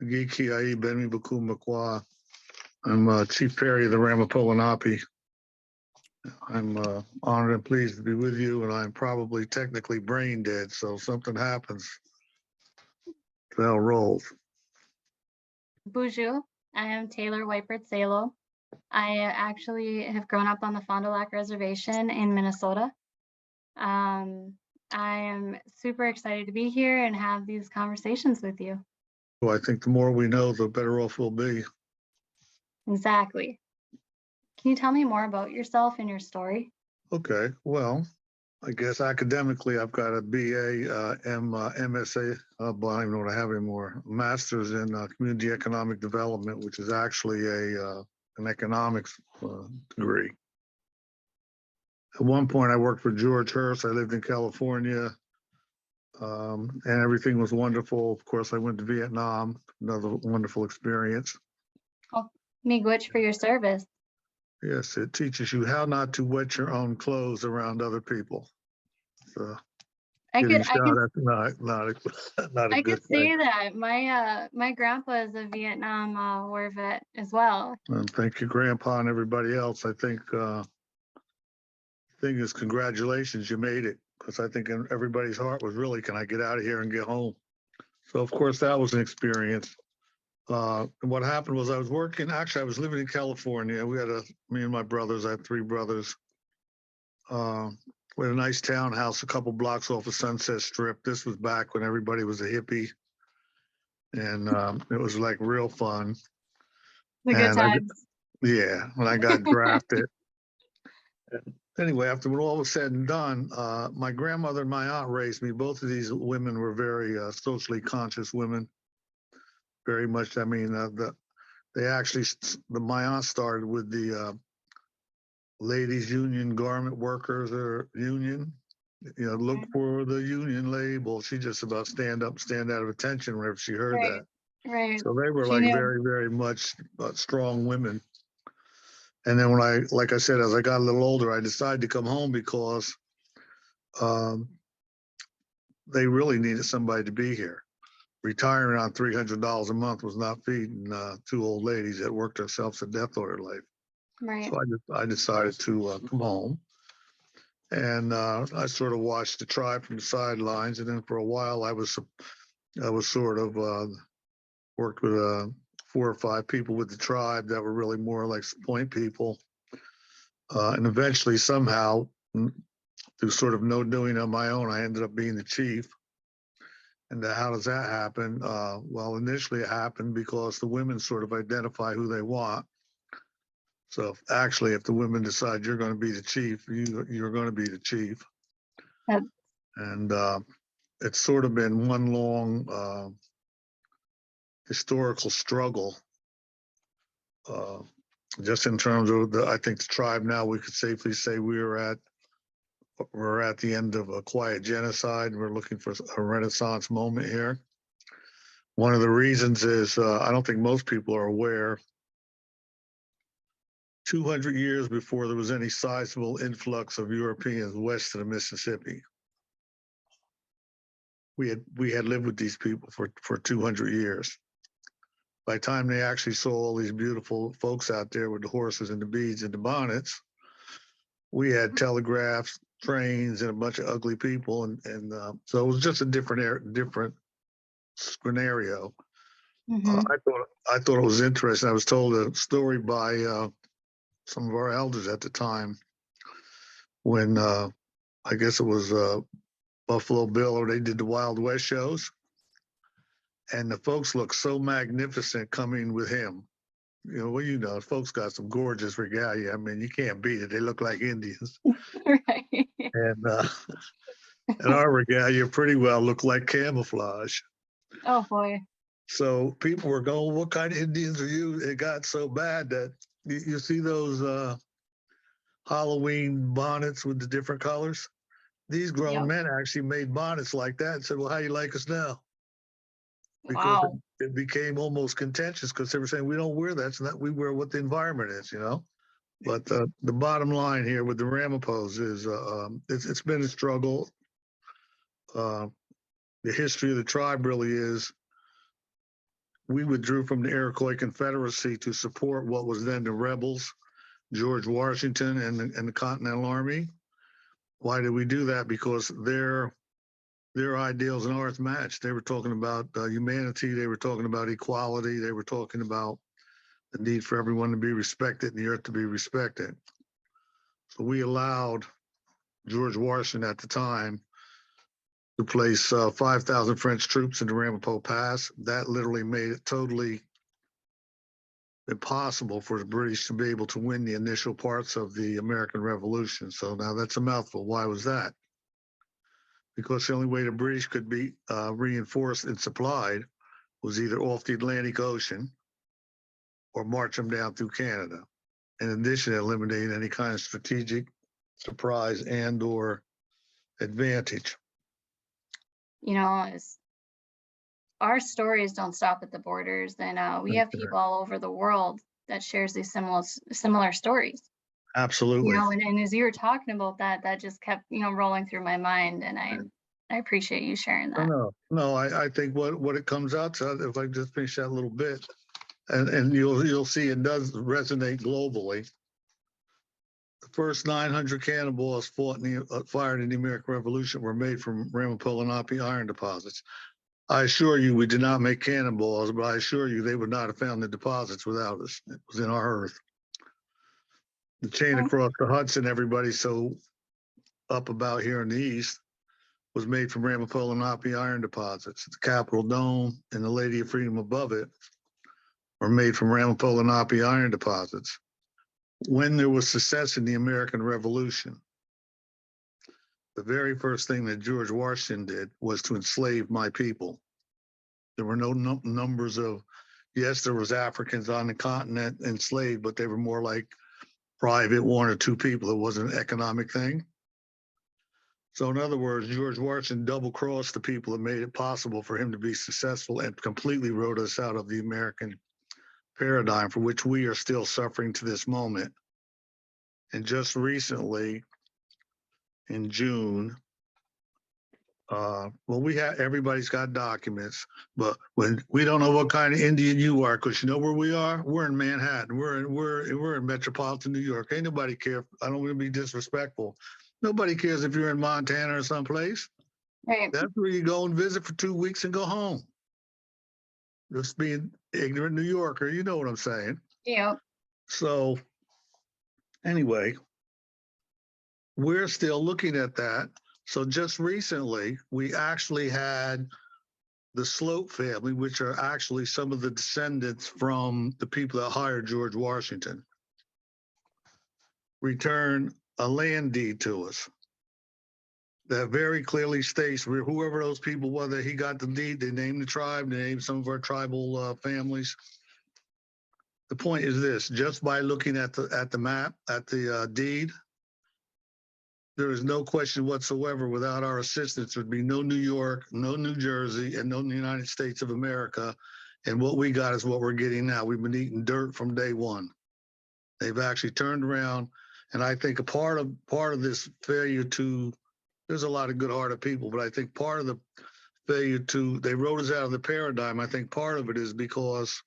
Gikiai Beni Baku Makwa. I'm Chief Perry of the Ramapough-Lenaape. I'm honored and pleased to be with you, and I'm probably technically brain dead, so if something happens, the hell rolls. Bonjour, I am Taylor Whitebird Salo. I actually have grown up on the Fond du Lac Reservation in Minnesota. I am super excited to be here and have these conversations with you. Well, I think the more we know, the better off we'll be. Exactly. Can you tell me more about yourself and your story? Okay, well, I guess academically, I've got a BA, MSA, but I don't even know what I have anymore. Master's in Community Economic Development, which is actually an economics degree. At one point, I worked for George Hurst. I lived in California, and everything was wonderful. Of course, I went to Vietnam, another wonderful experience. Oh, miigwech for your service. Yes, it teaches you how not to wet your own clothes around other people. So, I could that's not a good thing. say that my grandpa is a Vietnam War vet as well. And thank you, Grandpa, and everybody else. I think thing is, congratulations, you made it. Because I think in everybody's heart was really, can I get out of here and get home? So of course that was an experience. And what happened was I was working. Actually, I was living in California. We had me and my brothers. I had three brothers. We had a nice townhouse a couple blocks off of Sunset Strip. This was back when everybody was a hippie, and it was like real fun. The good times. Yeah, when I got drafted. Anyway, after when all was said and done, my grandmother and my aunt raised me. Both of these women were very socially conscious women. Very much. I mean, my aunt started with the ladies union, garment workers or union. You know, look for the union label. She just about stand up, stand out of attention whenever she heard that. Right. So they were like very, very much strong women. And then like I said, as I got a little older, I decided to come home because they really needed somebody to be here. Retiring on $300 a month was not feeding two old ladies that worked themselves to death all their life. Right. So I decided to come home. And I sort of watched the tribe from the sidelines. And then for a while, I was sort of worked with 4 or 5 people with the tribe that were really more like point people. And eventually, somehow, through sort of no doing on my own, I ended up being the chief. And how does that happen? Well, initially it happened because the women sort of identify who they want. So if the women decide you're going to be the chief, you're going to be the chief. Yep. And it's sort of been one long historical struggle. Just in terms of I think the tribe now, we could safely say we're at the end of a quiet genocide. And we're looking for a renaissance moment here. One of the reasons is I don't think most people are aware. 200 years before there was any sizable influx of Europeans west of the Mississippi, we had lived with these people for 200 years. By the time they actually saw all these beautiful folks out there with the horses and the beads and the bonnets, we had telegraphs, trains, and a bunch of ugly people, and so it was just a different scenario. Mm-hmm. I thought it was interesting. I was told a story by some of our elders at the time when I guess it was Buffalo Bill, or they did the Wild West shows, and the folks looked so magnificent coming with him. Folks got some gorgeous regalia. I mean, you can't beat it. They look like Indians. Right. And our regalia pretty well looked like camouflage. Oh boy. So people were going, what kind of Indians are you? It got so bad that you see those Halloween bonnets with the different colors? These grown men actually made bonnets like that and said, well, how you like us now? Because it became almost contentious because they were saying, we don't wear that. So that we wear what the environment is, But the bottom line here with the Ramapoughs is it's been a struggle. The history of the tribe really is we withdrew from the Iroquois Confederacy to support what was then the rebels, George Washington and the Continental Army. Why did we do that? Because their ideals and ours matched. They were talking about humanity. They were talking about equality. They were talking about the need for everyone to be respected and the earth to be respected. So we allowed George Washington at the time to place 5,000 French troops in the Ramapo Pass. That literally made it totally impossible for the British to be able to win the initial parts of the American Revolution. So now that's a mouthful. Why was that? Because the only way the British could be reinforced and supplied was either off the Atlantic Ocean or march them down through Canada. In addition to eliminating any kind of strategic surprise and or advantage. You know, our stories don't stop at the borders, and we have people all over the world that shares these similar stories. Absolutely. You know, and as you were talking about that, that just kept, you know, rolling through my mind, and I appreciate you sharing that. No, I think what it comes out to, if I just finish that little bit, and you'll see it does resonate globally. The first 900 cannonballs fired in the American Revolution were made from Ramapough-Lenaape iron deposits. I assure you, we did not make cannonballs, but I assure you, they would not have found the deposits without us. It was in our earth. The chain across the Hudson, everybody so up about here in the east, was made from Ramapough-Lenaape iron deposits. The Capitol Dome and the Lady of Freedom above it were made from Ramapough-Lenaape iron deposits. When there was success in the American Revolution, the very first thing that George Washington did was to enslave my people. There were no numbers of, yes, there was Africans on the continent enslaved, but they were more like private 1 or 2 people. It wasn't an economic thing. So in other words, George Washington double-crossed the people that made it possible for him to be successful and completely wrote us out of the American paradigm, for which we are still suffering to this moment. And just recently, in June, everybody's got documents, but when we don't know what kind of Indian you are, because you know where we are? We're in Manhattan. We're in metropolitan New York. Ain't nobody care. I don't want to be disrespectful. Nobody cares if you're in Montana or someplace. Right. That's where you go and visit for 2 weeks and go home. Just being ignorant New Yorker, you know what I'm saying? Yeah. So anyway, we're still looking at that. So just recently, we actually had the Sloat family, which are actually some of the descendants from the people that hired George Washington, return a land deed to us that very clearly states where whoever those people were that he got the deed, they named the tribe, they named some of our tribal families. The point is this: just by looking at the map, at the deed, there is no question whatsoever. Without our assistance, there'd be no New York, no New Jersey, and no United States of America. And what we got is what we're getting now. We've been eating dirt from day one. They've actually turned around, and I think a part of this failure to, there's a lot of good-hearted people, but I think part of the failure to, they wrote us out of the paradigm. I think part of it is because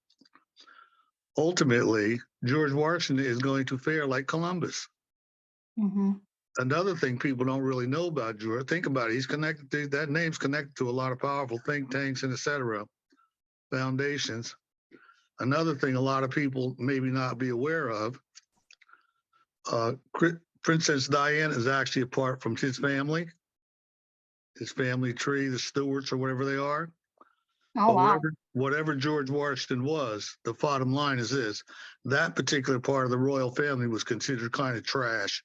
ultimately George Washington is going to fare like Columbus. Mm-hmm. Another thing people don't really know about George, think about it, he's connected to, that name's connected to a lot of powerful think tanks and et cetera, foundations. Another thing a lot of people maybe not be aware of, Princess Diana is actually apart from his family tree, the Stewarts or whatever they are. Oh, wow. Whatever George Washington was, the bottom line is this: that particular part of the royal family was considered kind of trash.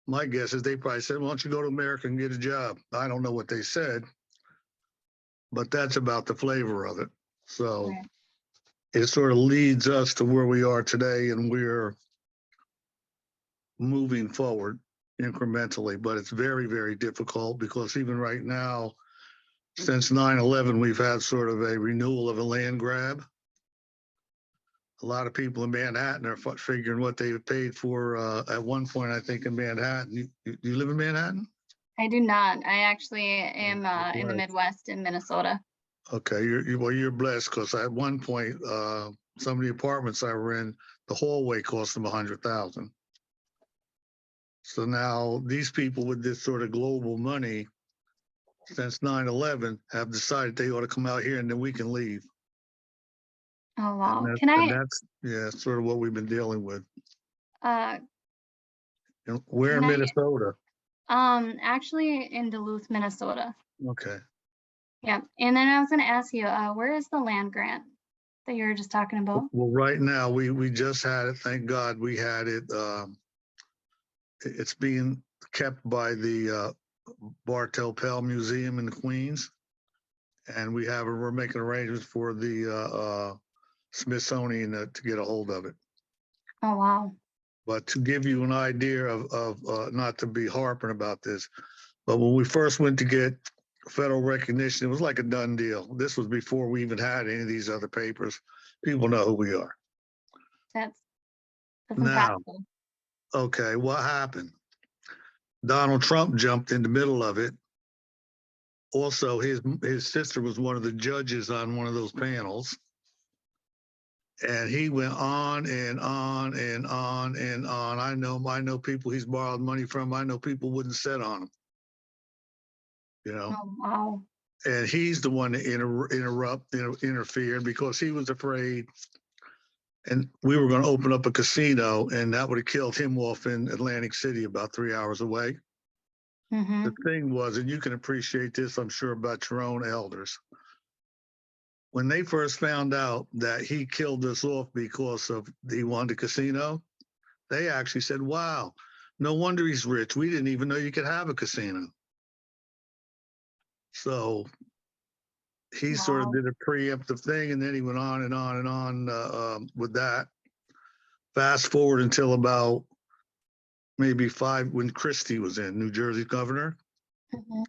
My guess is they probably said, why don't you go to America and get a job? I don't know what they said, but that's about the flavor of it. So Right. It sort of leads us to where we are today, and we're moving forward incrementally, but it's very, very difficult because even right now, since 9/11, we've had sort of a renewal of a land grab. A lot of people in Manhattan are figuring what they paid for at one point, I think, in Manhattan. You live in Manhattan? I do not. I actually am in the Midwest in Minnesota. Okay, well, you're blessed because at one point, some of the apartments I were in, the hallway cost them 100,000. So now these people with this sort of global money since 9/11 have decided they ought to come out here and then we can leave. Oh, And wow. that, Can and I, that's yeah, sort of what we've been dealing with. uh, We're can in I, Minnesota. actually in Duluth, Minnesota. Okay. Yeah. And then I was going to ask you, where is the land grant that you were just talking about? Well, right now we just had it. Thank God we had it. It's being kept by the Bartel Pell Museum in the Queens, and we're making arrangements for the Smithsonian to get a hold of it. Oh, wow. But to give you an idea of not to be harping about this, but when we first went to get federal recognition, it was like a done deal. This was before we even had any of these other papers. People know who we are. That's Now, impactful. okay, what happened? Donald Trump jumped in the middle of it. Also, his sister was one of the judges on one of those panels. And he went on and on and on and on. I know people he's borrowed money from. I know people wouldn't sit on him. Oh, wow. And he's the one that interfered because he was afraid. And we were going to open up a casino, and that would have killed him off in Atlantic City, about 3 hours away. Mm-hmm. The thing was, and you can appreciate this, I'm sure, about your own elders. When they first found out that he killed us off because he wanted a casino, they actually said, wow, no wonder he's rich. We didn't even know you could have a casino. So he sort of Wow. did a preemptive thing, and then he went on and on and on with that. Fast forward until about maybe five, when Christie was in, New Jersey governor. Mm-hmm.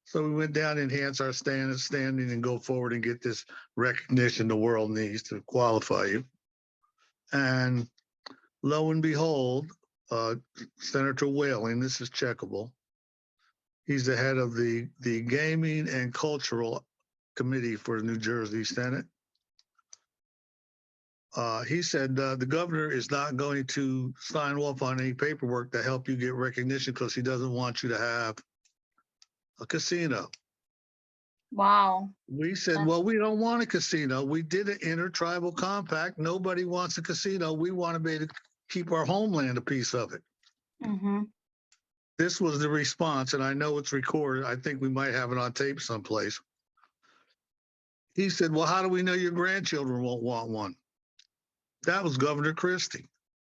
So we went down, enhance our standing, and go forward and get this recognition the world needs to qualify you. And lo and behold, Senator Whaling, this is checkable. He's the head of the Gaming and Cultural Committee for the New Jersey Senate. He said the governor is not going to sign off on any paperwork to help you get recognition because he doesn't want you to have a casino. Wow. We said, well, we don't want a casino. We did an intertribal compact. Nobody wants a casino. We want to be able to keep our homeland a piece of it. Mm-hmm. This was the response, and I know it's recorded. I think we might have it on tape someplace. He said, well, how do we know your grandchildren won't want one? That was Governor Christie.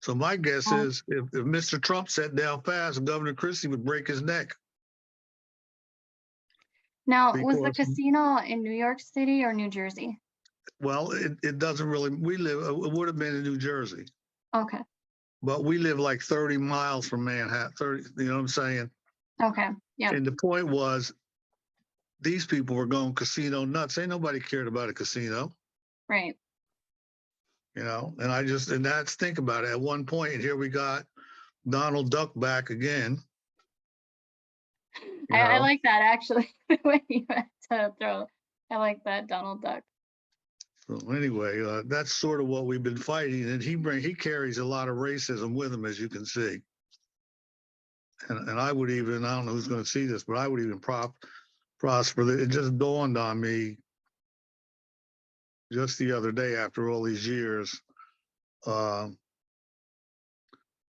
So my guess is if Mr. Trump sat down fast, Governor Christie would break his neck. Now, was the Because, casino in New York City or New Jersey? well, it doesn't really, it would have been in New Jersey. Okay. But we live like 30 miles from Manhattan, 30, you know what I'm saying? Okay. Yeah. And the point was, these people were going casino nuts. Ain't nobody cared about a casino. Right. You know, and that's, think about it. At one point, and here we got Donald Duck back again. I like that actually. The way you had to throw. I like that, Donald Duck. So anyway, that's sort of what we've been fighting, and he carries a lot of racism with him, as you can see. And I would even, I don't know who's going to see this, but I would even prosper. It just dawned on me just the other day, after all these years. You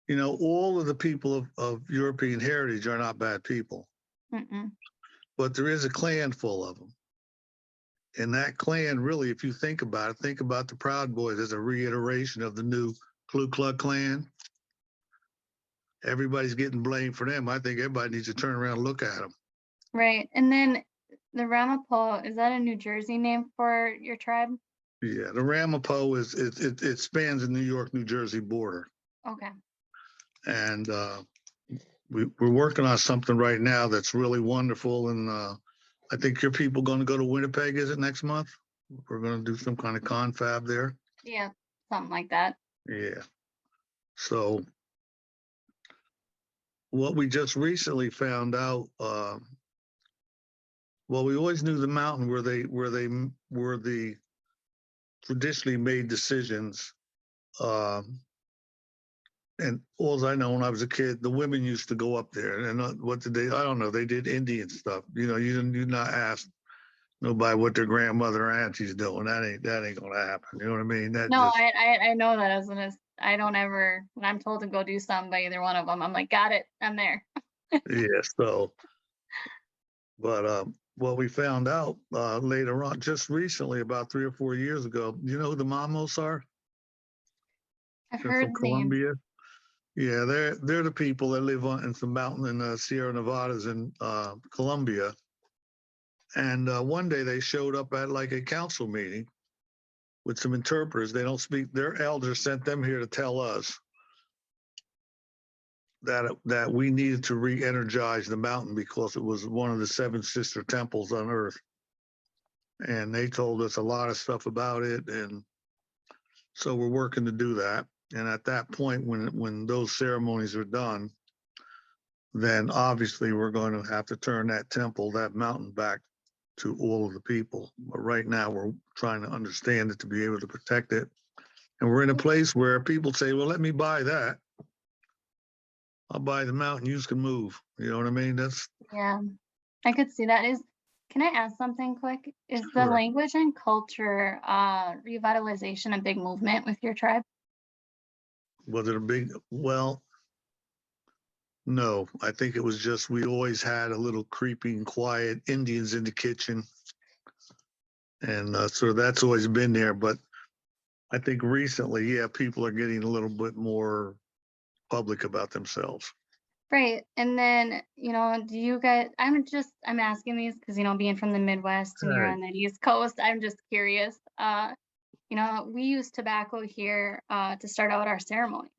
know, all of the people of European heritage are not bad people. Mm-mm. But there is a clan full of them. And that clan, really, if you think about the Proud Boys as a reiteration of the new Ku Klux Klan. Everybody's getting blamed for them. I think everybody needs to turn around and look at them. Right. And then the Ramapo, is that a New Jersey name for your tribe? Yeah, the Ramapo it spans the New York, New Jersey border. Okay. And we're working on something right now that's really wonderful. And I think your people going to go to Winnipeg, is it next month? We're going to do some kind of confab there. Yeah, something like that. Yeah. So what we just recently found out, Well, we always knew the mountain where were the traditionally made decisions. And all I know, when I was a kid, the women used to go up there, and what did they? I don't know. They did Indian stuff. You know, you not ask nobody what their grandmother or auntie's doing. That ain't gonna happen. You know what I mean? That No, just I know that as I don't ever, when I'm told to go do something by either one of them, I'm like, got it, I'm there. yeah. So, but what we found out later on, just recently, about 3 or 4 years ago, you know who the Mamos are? I've They're from heard names. Colombia. Yeah, they're the people that live in some mountain in the Sierra Nevadas in Colombia. And one day they showed up at like a council meeting with some interpreters. They don't speak. Their elders sent them here to tell us that we needed to re-energize the mountain because it was one of the seven sister temples on Earth. And they told us a lot of stuff about it, and so we're working to do that. And at that point, when those ceremonies are done, then obviously we're going to have to turn that temple, that mountain, back to all of the people. But right now we're trying to understand it to be able to protect it. And we're in a place where people say, well, let me buy that. I'll buy the mountain, you can move. You know what I mean? That's Yeah, I could see that. Can I ask something quick? Is the sure. language and culture revitalization a big movement with your tribe? Was it a big, well, no, I think it was just we always had a little creeping, quiet Indians in the kitchen. And so that's always been there. But I think recently, yeah, people are getting a little bit more public about themselves. Right. And then, do you guys, I'm asking these because, being from the Midwest and you're Right. on the East Coast, I'm just curious. We use tobacco here to start out our ceremony,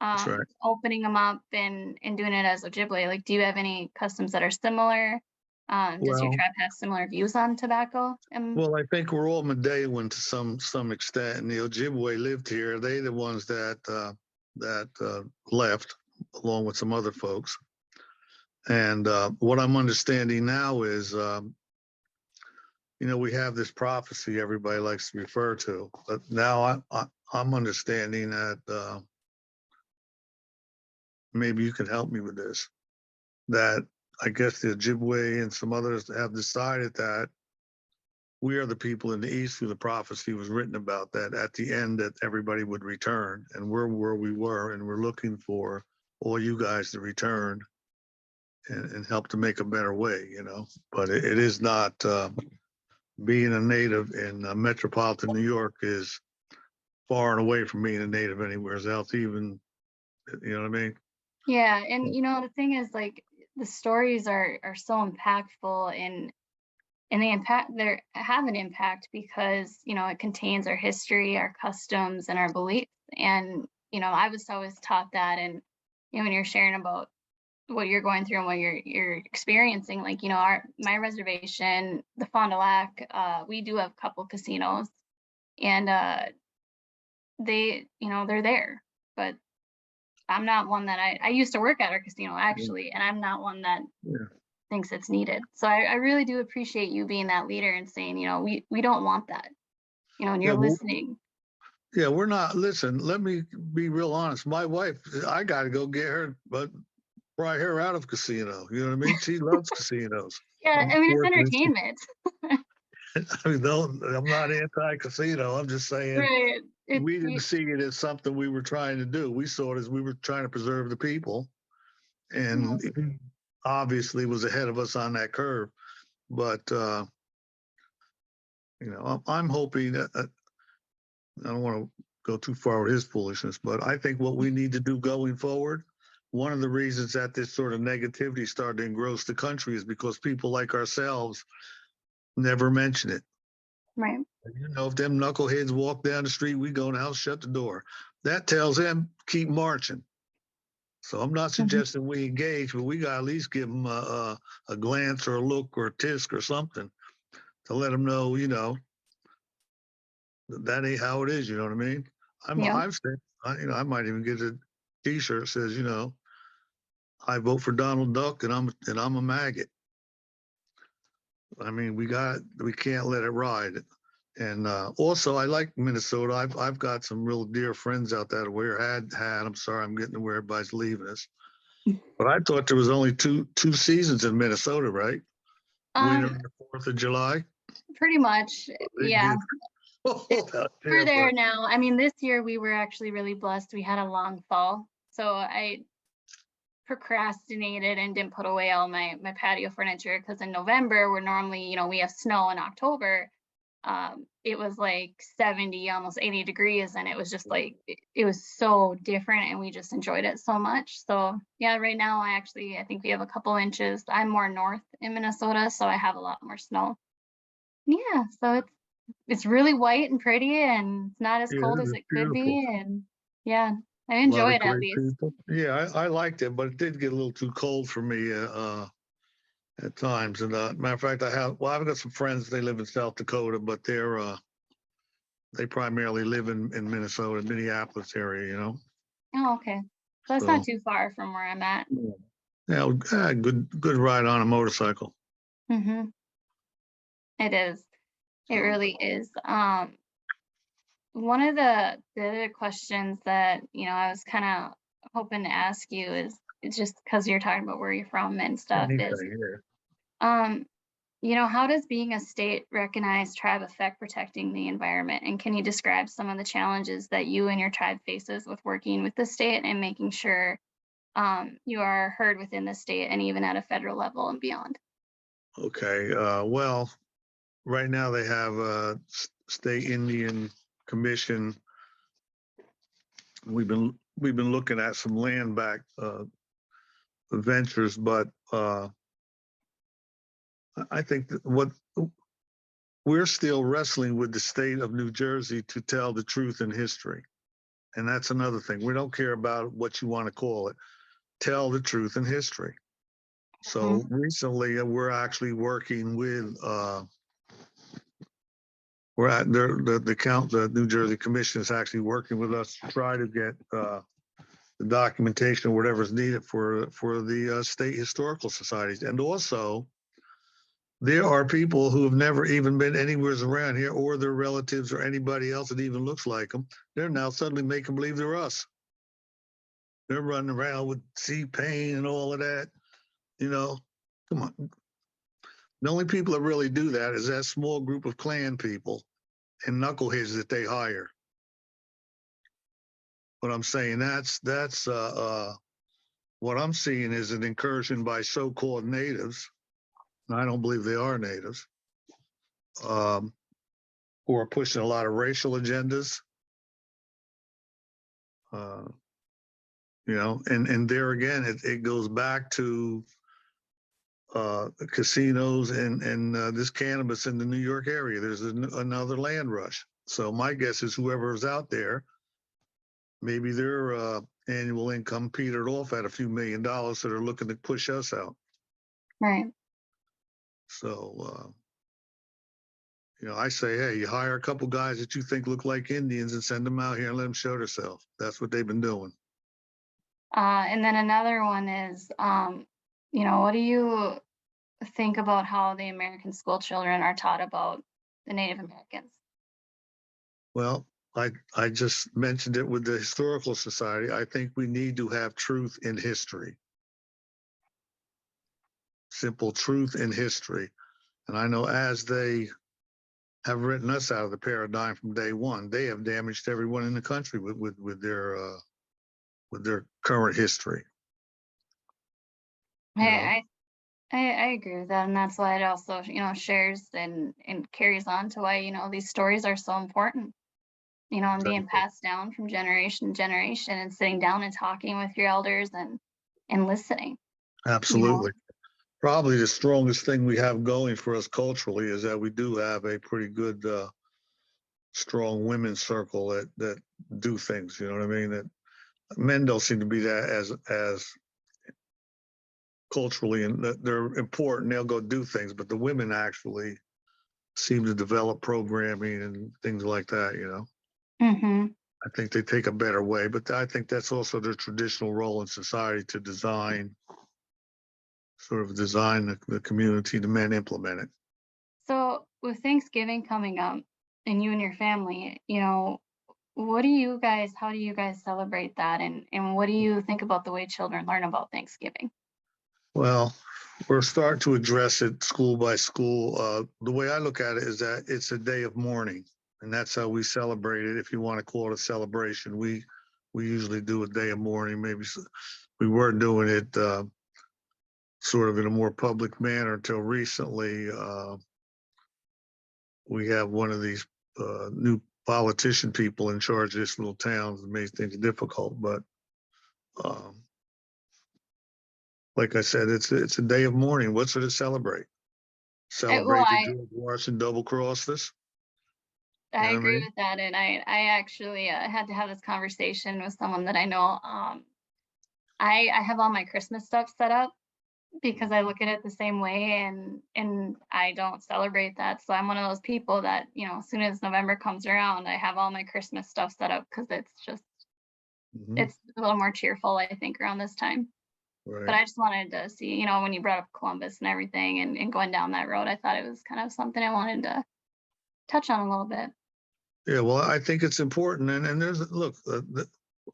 That's right. opening them up and doing it as Ojibwe. Like, do you have any customs that are similar? Does your Well, tribe have similar views on tobacco? well, I think we're all Mediwan to some extent, and the Ojibwe lived here. They the ones that left, along with some other folks. And what I'm understanding now is, we have this prophecy everybody likes to refer to, but now I'm understanding that maybe you can help me with this. That I guess the Ojibwe and some others have decided that we are the people in the East who the prophecy was written about, that at the end that everybody would return, and we're where we were, and we're looking for all you guys to return and help to make a better way, But it is not, being a native in metropolitan New York is far and away from being a native anywhere else, even, you know what I mean? Yeah, and the thing is, like, the stories are so impactful, and they have an impact because it contains our history, our customs, and our beliefs. And I was always taught that. And when you're sharing about what you're going through and what you're experiencing, like, my reservation, the Fond du Lac, we do have a couple casinos, and they're there, but I'm not one that I used to work at our casino, actually, and I'm not one that Yeah. thinks it's needed. So I really do appreciate you being that leader and saying, we don't want that, and Yeah, you're well, listening. yeah, we're not. Listen, let me be real honest. My wife, I got to go get her, but pry her out of casino. You know what I mean? She loves casinos. Yeah, I mean, it's Unfortunately, entertainment. I mean, I'm not anti-casino. I'm just saying Right. It we didn't you, see it as something we were trying to do. We saw it as we were trying to preserve the people, and yes. he obviously was ahead of us on that curve. But I'm hoping that I don't want to go too far with his foolishness, but I think what we need to do going forward, one of the reasons that this sort of negativity started to engross the country is because people like ourselves never mention it. Right. If them knuckleheads walk down the street, we go in the house, shut the door. That tells them keep marching. So I'm not Mhm. suggesting we engage, but we got to at least give them a glance or a look or a tisk or something to let them know, that ain't how it is. You know what I mean? Yeah. I've said, I might even get a T-shirt that says, I vote for Donald Duck and I'm a maggot. I mean, we can't let it ride. And also, I like Minnesota. I've got some real dear friends out there. Where had. I'm sorry, I'm getting to where everybody's leaving us. But I thought there was only two seasons in Minnesota, right? Winter Um, and the 4th of July. pretty much, They yeah. did out We're there, there but now. I mean, this year we were actually really blessed. We had a long fall, so I procrastinated and didn't put away all my patio furniture because in November we're normally, we have snow in October. It was like 70, almost 80 degrees, and it was just like it was so different, and we just enjoyed it so much. So yeah, right now I think we have a couple inches. I'm more north in Minnesota, so I have a lot more snow. Yeah, so it's really white and pretty, and it's not as yeah, cold as it's it could beautiful. be, and yeah, I A lot enjoy of it at great least. people. Yeah, I liked it, but it did get a little too cold for me at times. And matter of fact, I've got some friends. They live in South Dakota, but they primarily live in Minnesota, Minneapolis area. Oh, okay. So it's not So too far from where I'm at. yeah, good ride on a motorcycle. Hmm. It is. It So really is. One of the other questions that, I was kind of hoping to ask you is it's just because you're talking about where you're from and stuff is, anything, yeah. um, how does being a state recognized tribe affect protecting the environment? And can you describe some of the challenges that you and your tribe faces with working with the state and making sure you are heard within the state and even at a federal level and beyond? Okay. Well, right now they have a state Indian commission. We've been looking at some land back ventures, but I think that what we're still wrestling with the state of New Jersey to tell the truth in history. And that's another thing. We don't care about what you want to call it. Tell the truth in history. So Mhm. recently, we're actually working with we're at the New Jersey Commission is actually working with us to try to get the documentation or whatever's needed for the state historical societies. And also, there are people who have never even been anywhere around here, or their relatives, or anybody else that even looks like them. They're now suddenly making believe they're us. They're running around with C-Pain and all of that. You know, come on. The only people that really do that is that small group of Klan people and knuckleheads that they hire. But I'm saying that's what I'm seeing is an incursion by so-called natives. And I don't believe they are natives. Um, who are pushing a lot of racial agendas. Uh, and there again, it goes back to casinos and this cannabis in the New York area. There's another land rush. So my guess is whoever's out there, maybe their annual income petered off at a few $1,000,000, so they're looking to push us out. Right. So I say, hey, you hire a couple guys that you think look like Indians and send them out here and let them show themselves. That's what they've been doing. And then another one is, what do you think about how the American school children are taught about the Native Americans? Well, I just mentioned it with the Historical Society. I think we need to have truth in history, simple truth in history. And I know as they have written us out of the paradigm from day one, they have damaged everyone in the country with their current history. You know, I, I agree with that, and that's why it also, shares and carries on to why, these stories are so important, and being exactly. passed down from generation to generation and sitting down and talking with your elders and listening, you know. Absolutely. Probably the strongest thing we have going for us culturally is that we do have a pretty good, strong women's circle that do things. You know what I mean? That men don't seem to be that as culturally, and they're important. They'll go do things, but the women actually seem to develop programming and things like that. Hmm. I think they take a better way, but I think that's also their traditional role in society to design the community. The men implement it. So with Thanksgiving coming up and you and your family, how do you guys celebrate that? And what do you think about the way children learn about Thanksgiving? Well, we're starting to address it school by school. The way I look at it is that it's a day of mourning, and that's how we celebrate it. If you want to call it a celebration, we usually do a day of mourning. We were doing it sort of in a more public manner until recently. We have one of these new politician people in charge of this little town that makes things difficult. But um, like I said, it's a day of mourning. What's it to celebrate? Well, Celebrate that George Washington double crossed us. You I know what I agree mean? with that, and I actually had to have this conversation with someone that I know. I have all my Christmas stuff set up because I look at it the same way, and I don't celebrate that. So I'm one of those people that, as soon as November comes around, I have all my Christmas stuff set up because Mhm. it's a little more cheerful, I think, around this time. But Right. I just wanted to see, when you brought up Columbus and everything and going down that road, I thought it was kind of something I wanted to touch on a little bit. Yeah. Well, I think it's important, and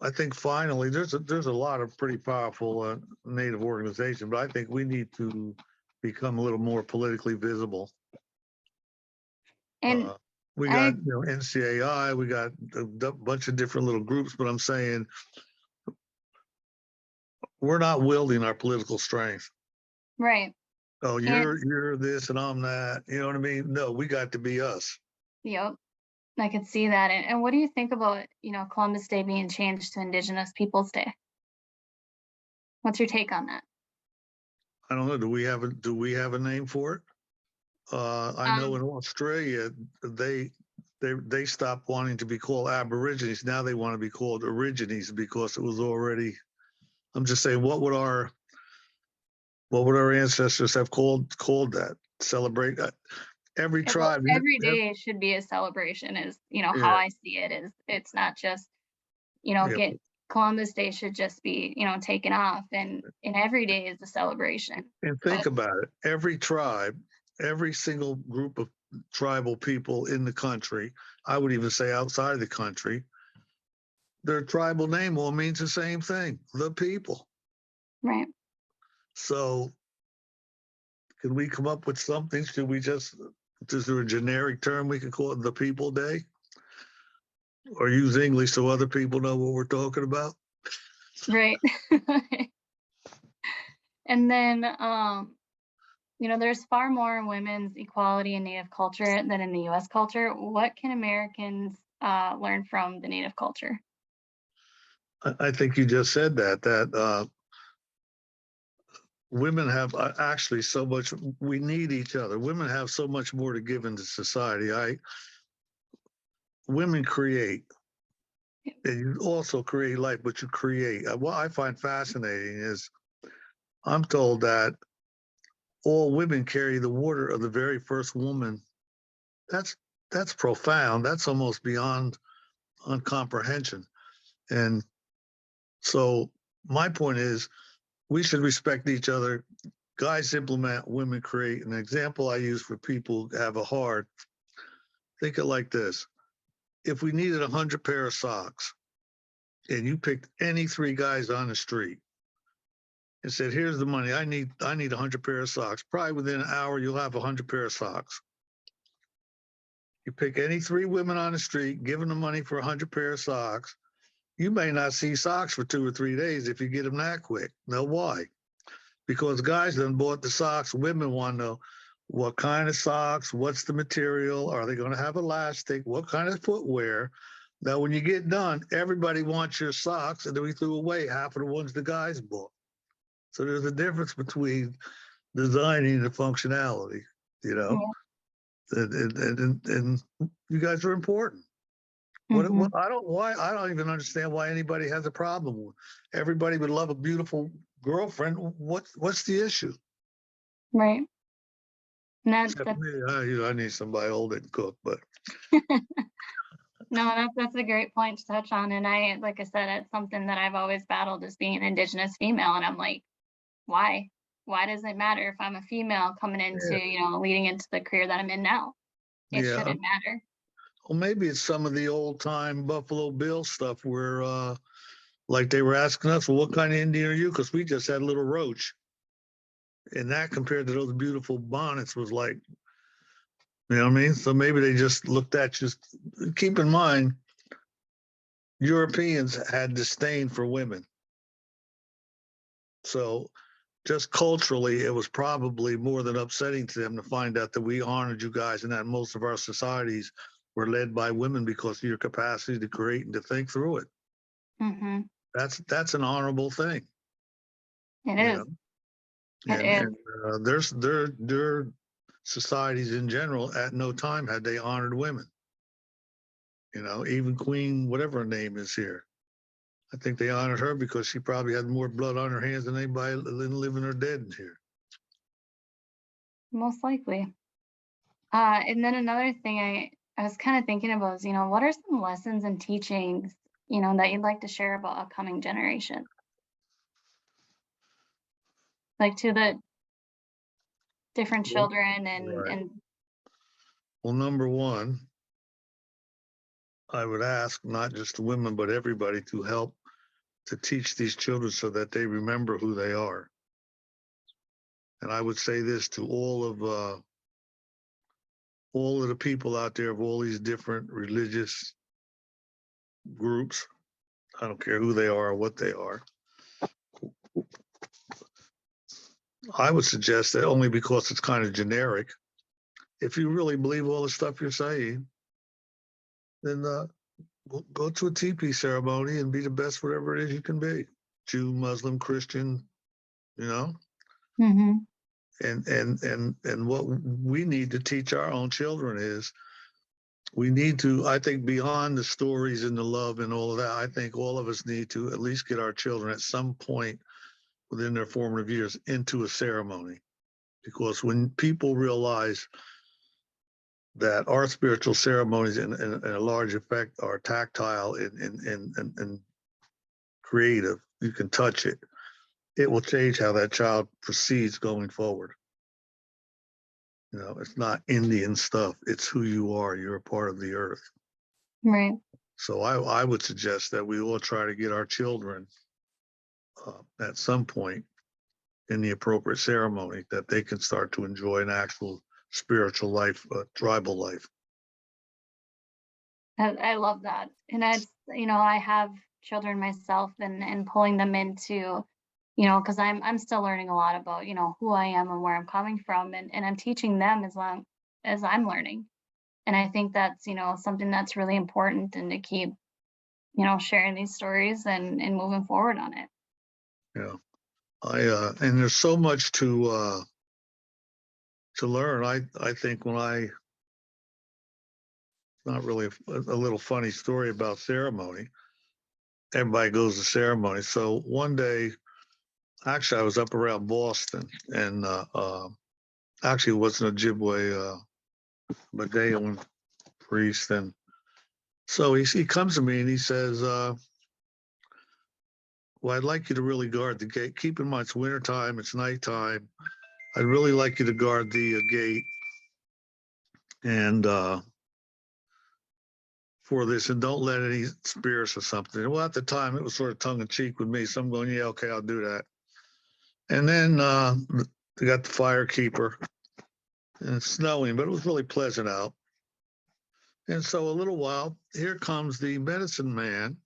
I think finally there's a lot of pretty powerful Native organizations, but I think we need to become a little more politically visible. And Uh, we got I NCAI, we got a bunch of different little groups, but I'm saying we're not wielding our political strength. right. Oh, And you're this and I'm that. You know what I mean? No, we got to be us. yep, I could see that. And what do you think about, Columbus Day being changed to Indigenous Peoples Day? What's your take on that? I don't know. Do we have a name for it? I know Um, in Australia they they stopped wanting to be called Aborigines. Now they want to be called Origines because it was already. I'm just saying, what would our ancestors have called that? Celebrate that. Every well, tribe. every day should be a celebration is, how Yeah, I see it is it's not just, yeah. get Columbus Day should just be, taken off and every day is a celebration. And think But about it. Every tribe, every single group of tribal people in the country, I would even say outside of the country, their tribal name all means the same thing, the people. right. So can we come up with something? Should we just, is there a generic term we can call it the People Day? Or use English so other people know what we're talking about? Right. And then there's far more women's equality in Native culture than in the US culture. What can Americans learn from the Native culture? I think you just said that women have actually so much, we need each other. Women have so much more to give into society. Women create, and you also create life, but you create. What I find fascinating is I'm told that all women carry the water of the very first woman. That's that's profound. That's almost beyond uncomprehension. And so my point is we should respect each other. Guys implement, women create. An example I use for people who have a heart, think of it like this. If we needed 100 pair of socks and you picked any three guys on the street and said, here's the money, I need 100 pair of socks, probably within an hour you'll have 100 pair of socks. You pick any three women on the street, give them the money for 100 pair of socks, you may not see socks for 2 or 3 days if you get them that quick. Now, why? Because guys then bought the socks. Women want to know what kind of socks, what's the material, are they going to have elastic, what kind of footwear. Now, when you get done, everybody wants your socks, and then we threw away half of the ones the guys bought. So there's a difference between designing and functionality, you know, Yeah. and you guys are important. Hmm. I don't even understand why anybody has a problem with. Everybody would love a beautiful girlfriend. What's the issue? Right. And Except that's me, I need somebody old that can cook. But no, that's a great point to touch on. And like I said, it's something that I've always battled as being an Indigenous female. And I'm like, why? why does it matter if I'm a female coming into, Yeah. leading into the career that I'm in now? It Yeah. shouldn't matter. Well, maybe it's some of the old time Buffalo Bill stuff where, like they were asking us, well, what kind of Indian are you? Because we just had a little roach. And that compared to those beautiful bonnets was like, you know what I mean? So maybe they just looked at, just keep in mind, Europeans had disdain for women. So just culturally, it was probably more than upsetting to them to find out that we honored you guys and that most of our societies were led by women because of your capacity to create and to think through it. Hmm. That's an honorable thing, It you is. know. It And is. their societies in general at no time had they honored women. You know, even Queen, whatever her name is here. I think they honored her because she probably had more blood on her hands than anybody living or dead here. Most likely. And then another thing I was kind of thinking about is, what are some lessons and teachings, that you'd like to share about upcoming generation? Like to the different Well, children and right. and Well, number one, I would ask not just the women, but everybody to help to teach these children so that they remember who they are. And I would say this to all of the people out there of all these different religious groups. I don't care who they are or what they are. I would suggest that only because it's kind of generic. If you really believe all the stuff you're saying, then go to a teepee ceremony and be the best whatever it is you can be. Jew, Muslim, Christian, you know. Mhm. And what we need to teach our own children is we need to, I think, beyond the stories and the love and all of that, I think all of us need to at least get our children at some point within their formative years into a ceremony. Because when people realize that our spiritual ceremonies in a large effect are tactile and creative, you can touch it, it will change how that child proceeds going forward. You know, it's not Indian stuff. It's who you are. You're a part of the earth. Right. So I would suggest that we all try to get our children at some point in the appropriate ceremony that they can start to enjoy an actual spiritual life, tribal life. I love that. And I have children myself and pulling them into, because I'm still learning a lot about, who I am and where I'm coming from. And I'm teaching them as long as I'm learning. And I think that's, something that's really important and to keep, sharing these stories and moving forward on it. Yeah, and there's so much to learn. I think when not really a little funny story about ceremony. Everybody goes to ceremony. So one day, actually, I was up around Boston, and actually, it wasn't Ojibwe, Median priest, and so he comes to me and he says, "Well, I'd like you to really guard the gate. Keep in mind, it's wintertime, it's nighttime. I'd really like you to guard the gate and for this, and don't let any spirits or something." Well, at the time, it was sort of tongue in cheek with me, so I'm going, "Yeah, okay, I'll do that." And then they got the fire keeper, and it's snowing, but it was really pleasant out. And so a little while, here comes the medicine man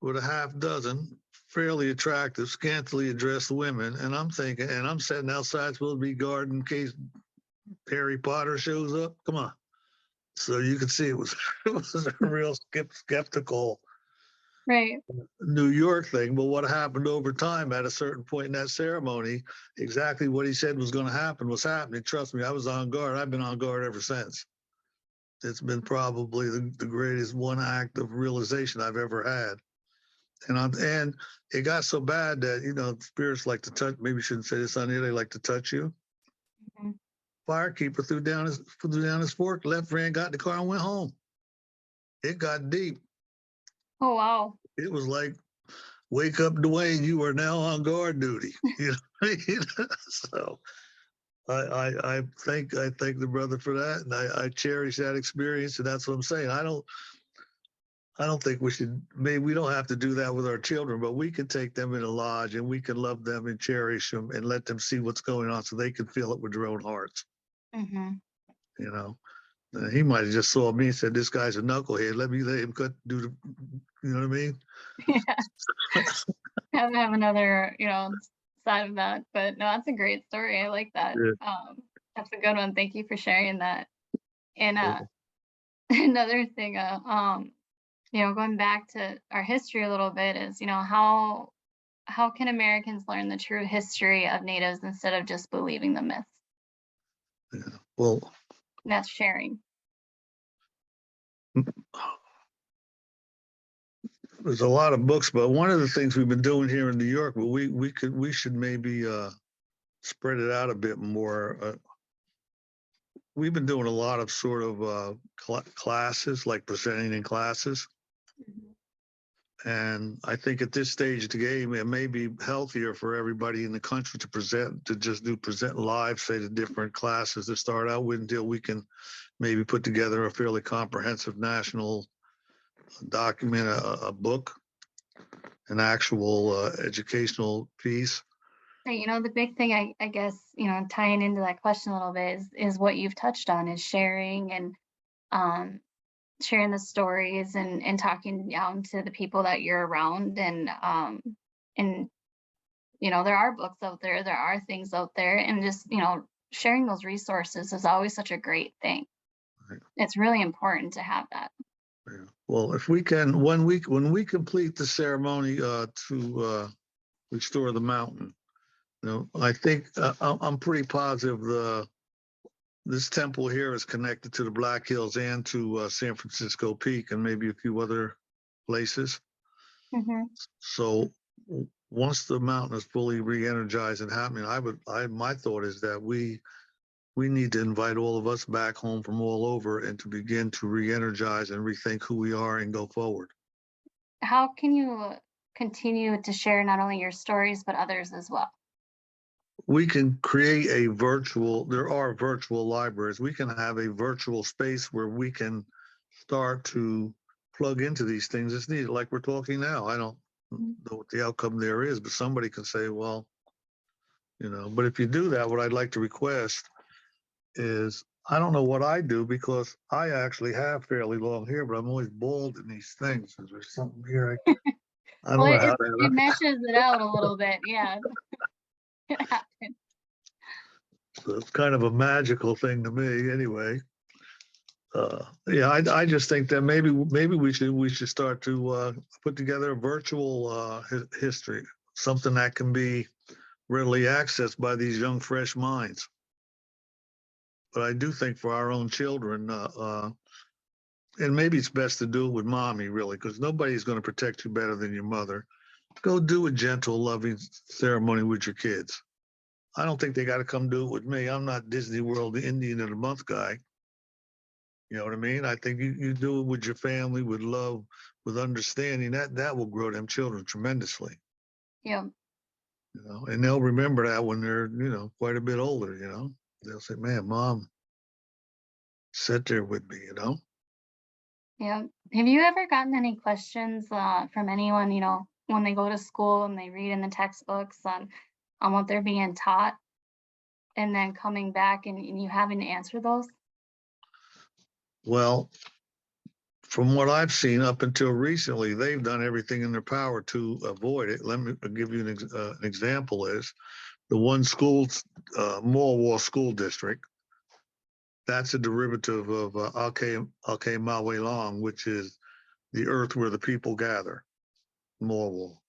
with a half dozen fairly attractive, scantily dressed women. And I'm thinking, and I'm sitting outside, supposed to be guarding in case Harry Potter shows up. Come on. So you could see it was it was a real skeptical Right. New York thing. But what happened over time at a certain point in that ceremony, exactly what he said was going to happen was happening. Trust me, I was on guard. I've been on guard ever since. It's been probably the greatest one act of realization I've ever had. And it got so bad that, spirits like to touch, maybe you shouldn't say this on here, they like to touch you. Mhm. Firekeeper threw down his fork, left, ran, got in the car and went home. It got deep. Oh, wow. It was like, wake up, Dwaine, you are now on guard duty. You know what I mean? So I thank the brother for that, and I cherish that experience, and that's what I'm saying. I don't think we should. Maybe we don't have to do that with our children, but we can take them in a lodge and we can love them and cherish them and let them see what's going on, so they can feel it with their own hearts. Mm-hmm. You know, he might have just saw me and said, "This guy's a knucklehead. Let him do the." You know what I mean? Yeah. Have another, side of that. But no, that's a great story. I like that. Yeah. That's a good one. Thank you for sharing that. And Okay. another thing, going back to our history a little bit is, how can Americans learn the true history of natives instead of just believing the myths? Yeah. Well, And that's sharing. there's a lot of books, but one of the things we've been doing here in New York, but we should maybe spread it out a bit more. We've been doing a lot of sort of classes, like presenting in classes. Mhm. And I think at this stage of the game, it may be healthier for everybody in the country to present live, say, the different classes to start out with, until we can maybe put together a fairly comprehensive national document, a book, an actual educational piece. Right, the big thing, I guess, tying into that question a little bit is what you've touched on is sharing and um, sharing the stories and talking down to the people that you're around and there are books out there are things out there, and just sharing those resources is always such a great thing. Right. It's really important to have that. Yeah. Well, if we can, when we complete the ceremony to restore the mountain, I think I'm pretty positive this temple here is connected to the Black Hills and to San Francisco Peak and maybe a few other places. Hmm. So once the mountain is fully re-energized and happening, my thought is that we need to invite all of us back home from all over and to begin to re-energize and rethink who we are and go forward. How can you continue to share not only your stories but others as well? We can create there are virtual libraries. We can have a virtual space where we can start to plug into these things as needed, like we're talking now. I don't know what the outcome there is, but somebody can say, well, but if you do that, what I'd like to request is, I don't know what I do because I actually have fairly long hair, but I'm always bald in these things. Is there something here? I Well, don't know how it that. meshes it out a little bit. Yeah. It happens. It's kind of a magical thing to me, anyway. Yeah, I just think that maybe we should start to put together a virtual history, something that can be readily accessed by these young, fresh minds. But I do think for our own children, and maybe it's best to do it with mommy, really, because nobody's going to protect you better than your mother. Go do a gentle, loving ceremony with your kids. I don't think they got to come do it with me. I'm not Disney World the Indian of the Month guy. You know what I mean? I think you do it with your family, with love, with understanding. That will grow them children tremendously. Yeah. And they'll remember that when they're quite a bit older. They'll say, "Man, mom sat there with me." Yeah. Have you ever gotten any questions from anyone, when they go to school and they read in the textbooks on what they're being taught, and then coming back and you having to answer those? Well, from what I've seen up until recently, they've done everything in their power to avoid it. Let me give you an example. Is the one school, Morwell School District, that's a derivative of Alke Mawe Long, which is the earth where the people gather, Morwell.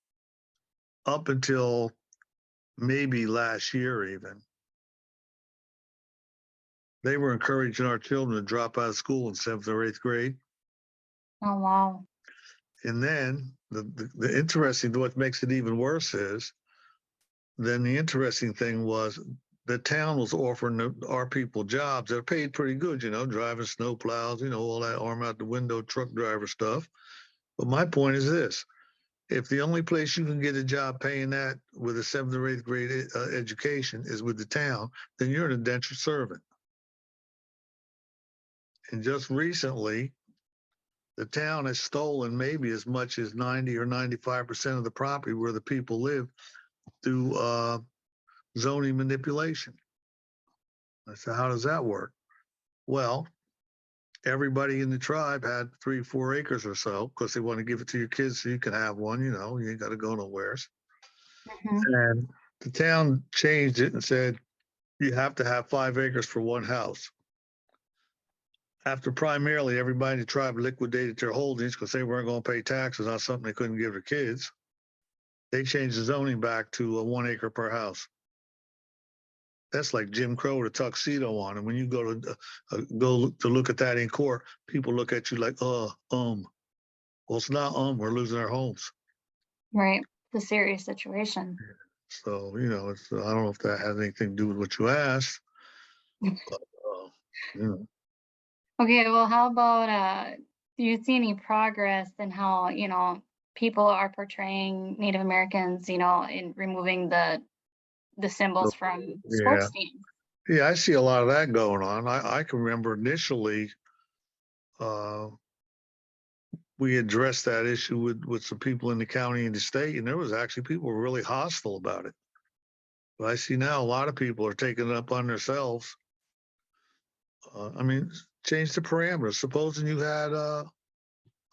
Up until maybe last year, even, they were encouraging our children to drop out of school in 7th or 8th grade. Oh, wow. And then the interesting, what makes it even worse is, then the interesting thing was the town was offering our people jobs that are paid pretty good, driving snow plows, all that arm out the window truck driver stuff. But my point is this: If the only place you can get a job paying that with a 7th or 8th grade education is with the town, then you're an indentured servant. And just recently, the town has stolen maybe as much as 90 or 95% of the property where the people live through zoning manipulation. I said, how does that work? Well, everybody in the tribe had 3-4 acres or so because they want to give it to your kids so you can have one, you know, you ain't got to go nowhere. Mhm. And the town changed it and said, you have to have 5 acres for one house. After primarily everybody in the tribe liquidated their holdings because they weren't going to pay taxes on something they couldn't give their kids, they changed the zoning back to 1 acre per house. That's like Jim Crow with a tuxedo on. And when you go to look at that in court, people look at you like, well, it's not, we're losing our homes. Right. It's a serious situation. So, you know, it's, I don't know if that has anything to do with what you asked, but, you know. Okay, well, how about do you see any progress in how, people are portraying Native Americans, in removing the symbols from Yeah. sports teams? Yeah, I see a lot of that going on. I can remember initially uh, we addressed that issue with some people in the county and the state, and there was actually people who were really hostile about it. But I see now a lot of people are taking it up on themselves. I mean, change the parameters. Supposing you had a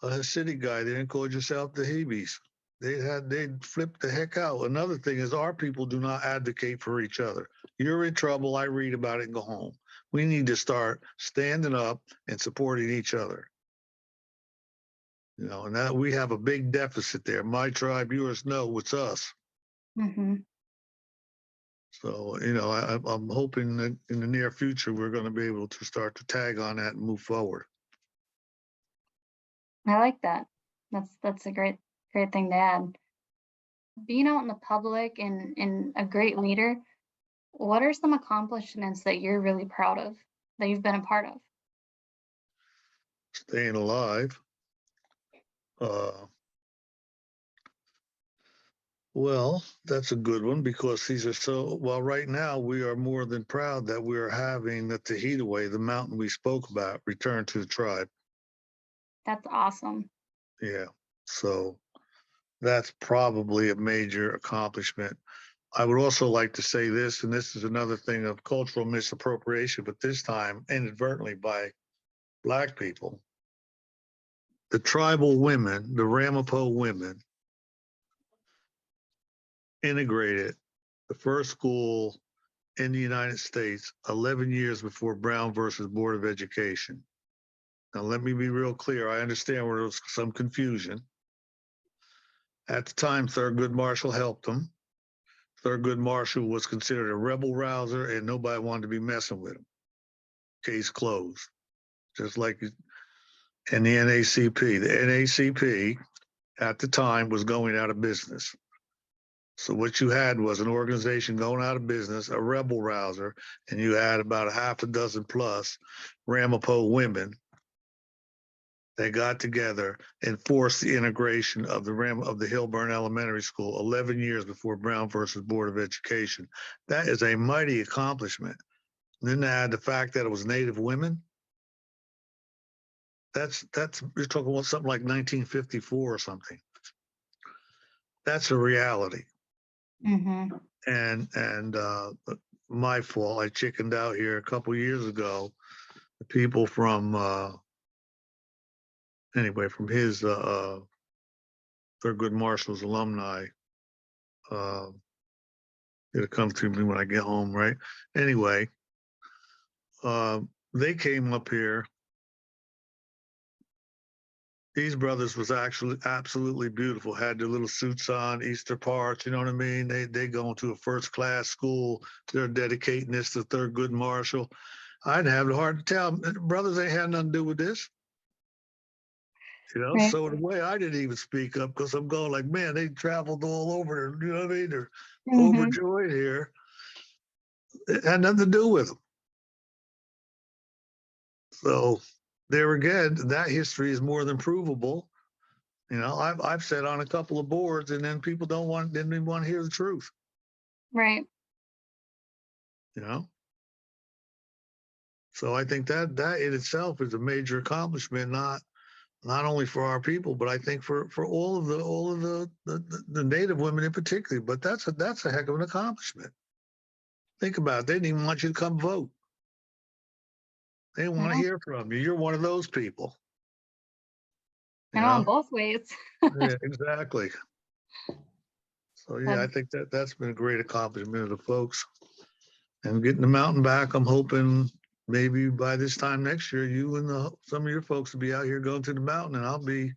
Hasidic guy there and called yourself the Hebes. They'd flip the heck out. Another thing is our people do not advocate for each other. You're in trouble, I read about it and go home. We need to start standing up and supporting each other. You know, and that we have a big deficit there. My tribe, yours, no, it's us. Hmm. So, you know, I'm hoping that in the near future we're going to be able to start to tag on that and move forward. I like that. That's a great thing to add. Being out in the public and a great leader, what are some accomplishments that you're really proud of that you've been a part of? Staying alive. Uh, Well, that's a good one because these are so well. Right now, we are more than proud that we are having the Tahitaway, the mountain we spoke about, return to the tribe. That's awesome. Yeah. So that's probably a major accomplishment. I would also like to say this, and this is another thing of cultural misappropriation, but this time inadvertently by Black people. The tribal women, the Ramapo women, integrated the first school in the United States 11 years before Brown versus Board of Education. Now, let me be real clear. I understand where there was some confusion. At the time, Thurgood Marshall helped them. Thurgood Marshall was considered a rebel rouser, and nobody wanted to be messing with him. Case closed. Just like in the NACP. The NACP at the time was going out of business. So what you had was an organization going out of business, a rebel rouser, and you had about a half a dozen plus Ramapo women that got together and forced the integration of the Hillburn Elementary School 11 years before Brown versus Board of Education. That is a mighty accomplishment. And then to add the fact that it was Native women. That's you're talking about something like 1954 or something. That's a reality. Hmm. And my fault. I chickened out here a couple years ago. The people from from his Thurgood Marshall's alumni. It'll come to me when I get home, right? Anyway, they came up here. These brothers was actually absolutely beautiful. Had their little suits on, Easter parts. You know what I mean? They going to a first class school. They're dedicating this to Thurgood Marshall. I'd have it hard to tell. Brothers ain't had nothing to do with this. You know, Right. so in a way, I didn't even speak up because I'm going like, man, they traveled all over. You know what I mean? They're Hmm. overjoyed here. It had nothing to do with them. So there again, that history is more than provable. You know, I've sat on a couple of boards, and then people didn't even want to hear the truth. Right. You know, so I think that in itself is a major accomplishment, not only for our people, but I think for all of the Native women in particular. But that's a heck of an accomplishment. Think about it. They didn't even want you to come vote. They didn't want to Yeah. hear from you. You're one of those people. I You know, in know? both ways. Yeah, exactly. So yeah, I Um, think that's been a great accomplishment of the folks. And getting the mountain back, I'm hoping maybe by this time next year, you and some of your folks will be out here going to the mountain, and I'll be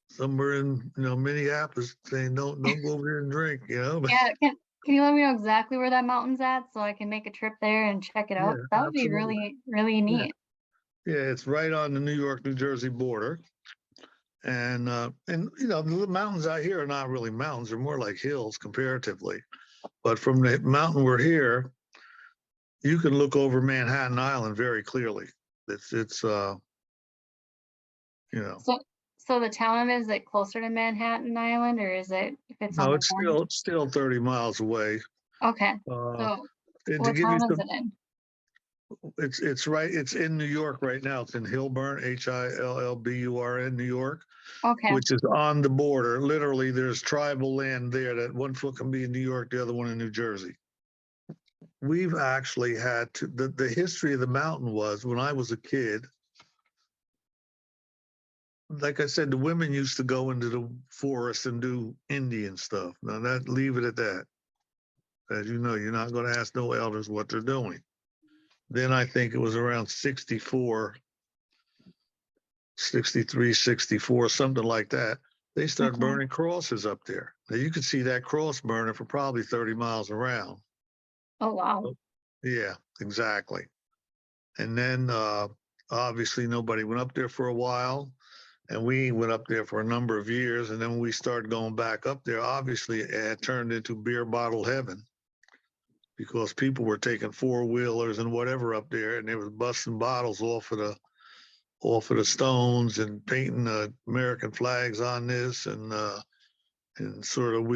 somewhere in Minneapolis saying don't go over here and drink. yeah, can you let me know exactly where that mountain's at so I can make a trip there and check it Yeah, out? That would be absolutely. really, really Yeah, neat. yeah, it's right on the New York New Jersey border. And the mountains out here are not really mountains; they're more like hills comparatively. But from the mountain we're here, you can look over Manhattan Island very clearly. It's you know So so the town of it, is it closer to Manhattan Island or is it if it's on no, the it's border? still 30 miles away. Okay. Uh, So and to what give you town is some, it in? it's in New York right now. It's in Hillburn, Hillburn, New York, Okay. which is on the border. Literally, there's tribal land there that one foot can be in New York, the other one in New Jersey. We've actually had to, the history of the mountain was when I was a kid, like I said, the women used to go into the forest and do Indian stuff. Now that leave it at that. As you know, you're not going to ask no elders what they're doing. Then I think it was around 64, 63, 64, something like that. They started Okay. burning crosses up there. Now you could see that cross burning for probably 30 miles around. Oh wow. Yeah, exactly. And then obviously nobody went up there for a while. And we went up there for a number of years. And then when we started going back up there, obviously it had turned into beer bottle heaven because people were taking four-wheelers and whatever up there, and they was busting bottles off of the stones and painting American flags on this, and sort of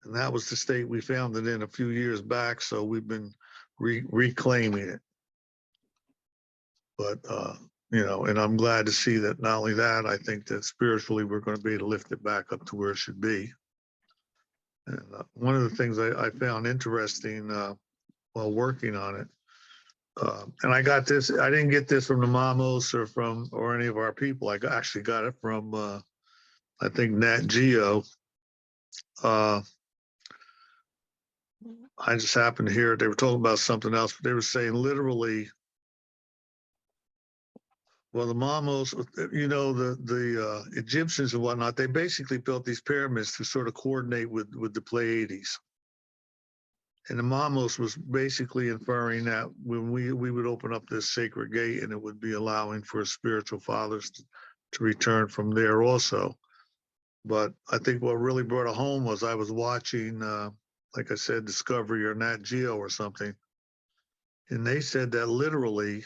and that was the state we found it in a few years back. So we've been reclaiming it. But and I'm glad to see that not only that, I think that spiritually we're going to be able to lift it back up to where it should be. And one of the things I found interesting while working on it, and I got this, I didn't get this from the Mamos or any of our people. I actually got it from I think Nat Geo. Uh, I just happened to hear it. They were talking about something else, but they were saying literally, well, the Mamos, the Egyptians and whatnot, they basically built these pyramids to sort of coordinate with the Pleiades. And the Mamos was basically inferring that when we would open up this sacred gate, and it would be allowing for spiritual fathers to return from there also. But I think what really brought it home was I was watching, like I said, Discovery or Nat Geo or something, and they said that literally,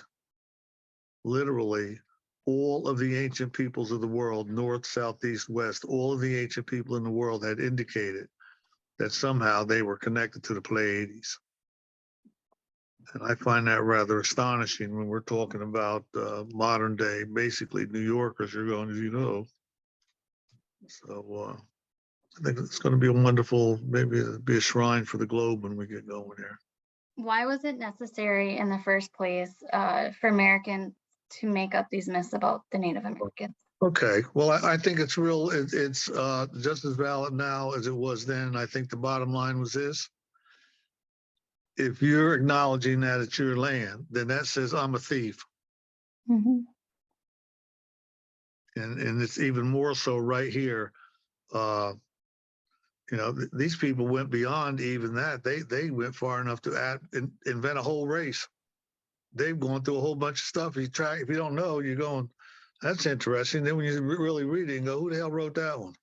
all of the ancient peoples of the world, north, south, east, west, all of the ancient people in the world had indicated that somehow they were connected to the Pleiades. And I find that rather astonishing when we're talking about modern day, basically New Yorkers, you're going, as you know. So I think it's going to be a wonderful, maybe it'll be a shrine for the globe when we get going here. Why was it necessary in the first place for Americans to make up these myths about the Native Americans? Okay, well, I think it's it's just as valid now as it was then. I think the bottom line was this: if you're acknowledging that it's your land, then that says I'm a thief, Hmm. and it's even more so right here. Uh, these people went beyond even that. They went far enough to invent a whole race. They've gone through a whole bunch of stuff. If you don't know, you're going, that's interesting. Then when you really read it, and go, who the hell wrote that one?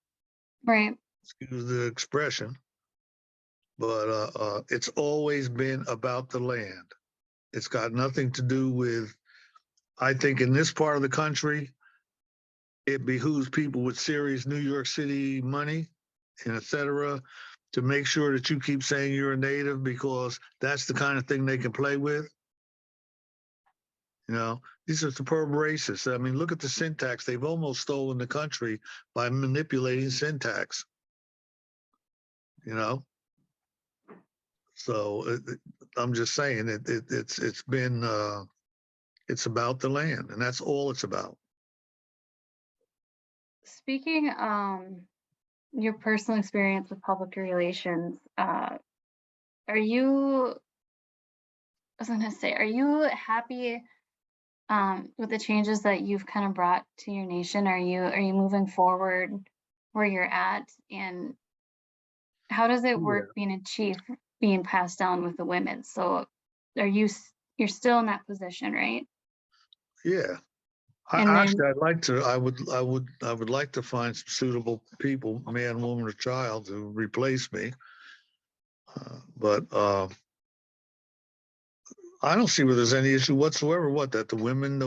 Right. Excuse the expression, but it's always been about the land. It's got nothing to do with. I think in this part of the country, it behooves people with serious New York City money and et cetera to make sure that you keep saying you're a native because that's the kind of thing they can play with. You know, these are superb racists. I mean, look at the syntax. They've almost stolen the country by manipulating syntax. You know, so I'm just saying it's been it's about the land, and that's all it's about. Speaking your personal experience with public relations, are you, I was gonna say, are you happy with the changes that you've kind of brought to your nation? Are you moving forward where you're at? And how does it Yeah, work being a chief being passed down with the women? So are you you're still in that position, right? yeah. And then Actually, I'd like to. I would like to find some suitable people, man, woman, or child, to replace me. But I don't see where there's any issue whatsoever. What that the women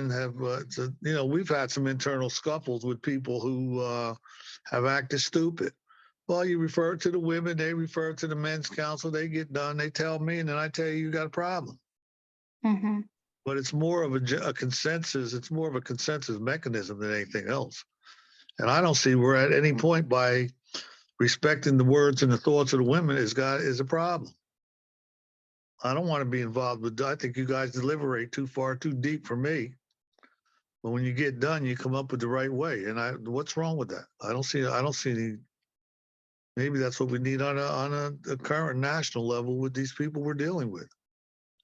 have, you know, we've had some internal scuffles with people who have acted stupid. Well, you refer to the women, they refer to the men's council, they get done, they tell me, and then I tell you got a problem. mhm, But it's more of a consensus. It's more of a consensus mechanism than anything else. And I don't see where at any point by respecting the words and the thoughts of the women is a problem. I don't want to be involved with. I think you guys deliberate too far, too deep for me. But when you get done, you come up with the right way. And what's wrong with that? I don't see. I don't see any. Maybe that's what we need on a current national level with these people we're dealing with.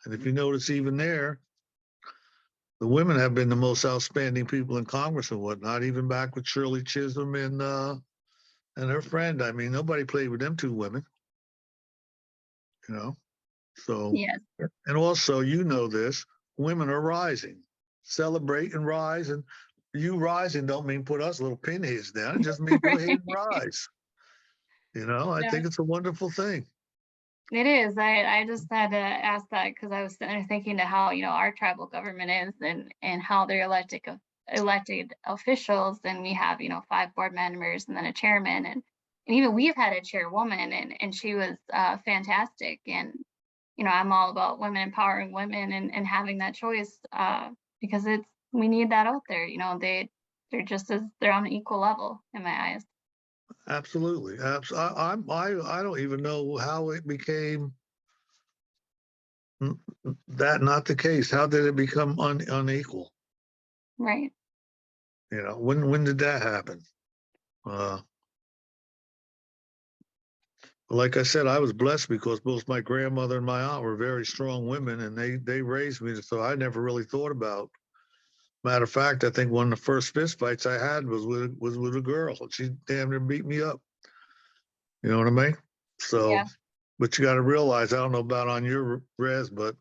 And if you notice, even there, the women have been the most outstanding people in Congress and whatnot. Even back with Shirley Chisholm and her friend. I mean, nobody played with them two women. You know. So, yes. and also, you know this, women are rising. Celebrate and rise. And you rising don't mean put us little pinheads down. It just means go ahead and rise. You know, I Yeah, think it's a wonderful thing. it is. I just had to ask that because I was sitting there thinking to how, our tribal government is and how they're elected officials. And we have, 5 board members and then a chairman, and even we've had a chairwoman, and she was fantastic. And I'm all about women empowering women and having that choice, because we need that out there. They're just as they're on an equal level in my eyes. Absolutely. I don't even know how it became that not the case. How did it become unequal? Right. You know, when did that happen? Uh, like I said, I was blessed because both my grandmother and my aunt were very strong women, and they raised me. So I never really thought about. Matter of fact, I think one of the first fist fights I had was with a girl. She damn near beat me up. You know what I mean? So, Yeah. but you got to realize, I don't know about on your res, but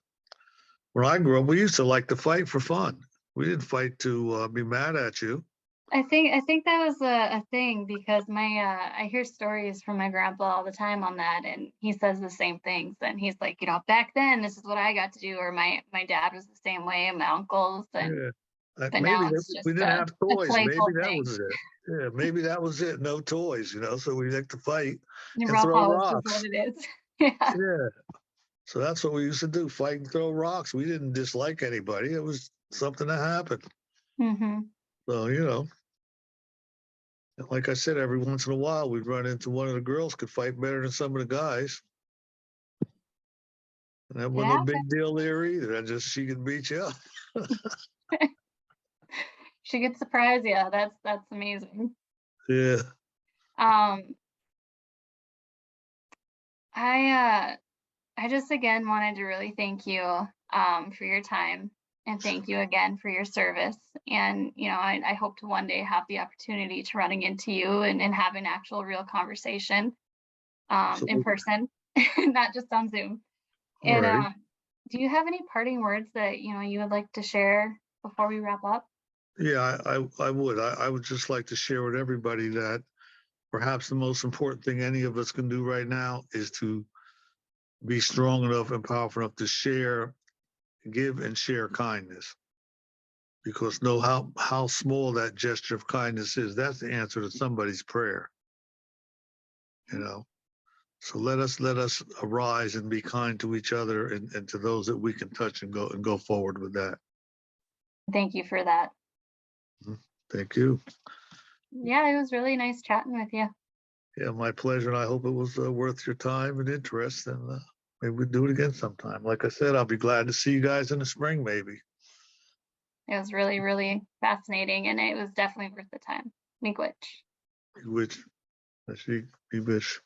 when I grew up, we used to like to fight for fun. We didn't fight to be mad at you. I think that was a thing because I hear stories from my grandpa all the time on that, and he says the same things. And he's like, back then this is what I got to do, or my dad was the same way, and my uncles, and Yeah. but Maybe now it's we just didn't have a toys. Maybe playful that thing. was it. Yeah, maybe that was it. No toys, you know. So we like to fight And and rough throw house is rocks. what it is. Yeah. Yeah. So that's what we used to do: fight and throw rocks. We didn't dislike anybody. It was something that happened. Hmm. So like I said, every once in a while we'd run into one of the girls could fight better than some of the guys. And that It wasn't no happened. big deal there either. I just she could beat you up. She gets surprised. Yeah, that's amazing. Yeah. Um, I I just again wanted to really thank you for your time, and thank you again for your service. And I hope to one day have the opportunity to running into you and have an actual real conversation in Absolutely. person, not just on Zoom. All And right. do you have any parting words that you would like to share before we wrap up? Yeah, I would. I would just like to share with everybody that perhaps the most important thing any of us can do right now is to be strong enough and powerful enough to share, give and share kindness. because know how small that gesture of kindness is. That's the answer to somebody's prayer. You know. So let us arise and be kind to each other and to those that we can touch and go forward with that. Thank you for that. Thank you. Yeah, it was really nice chatting with you. Yeah, my pleasure. And I hope it was worth your time and interest. And maybe we'll do it again sometime. Like I said, I'll be glad to see you guys in the spring, maybe. It was really, really fascinating, and it was definitely worth the time. Miigwech. Which, I see, you wish.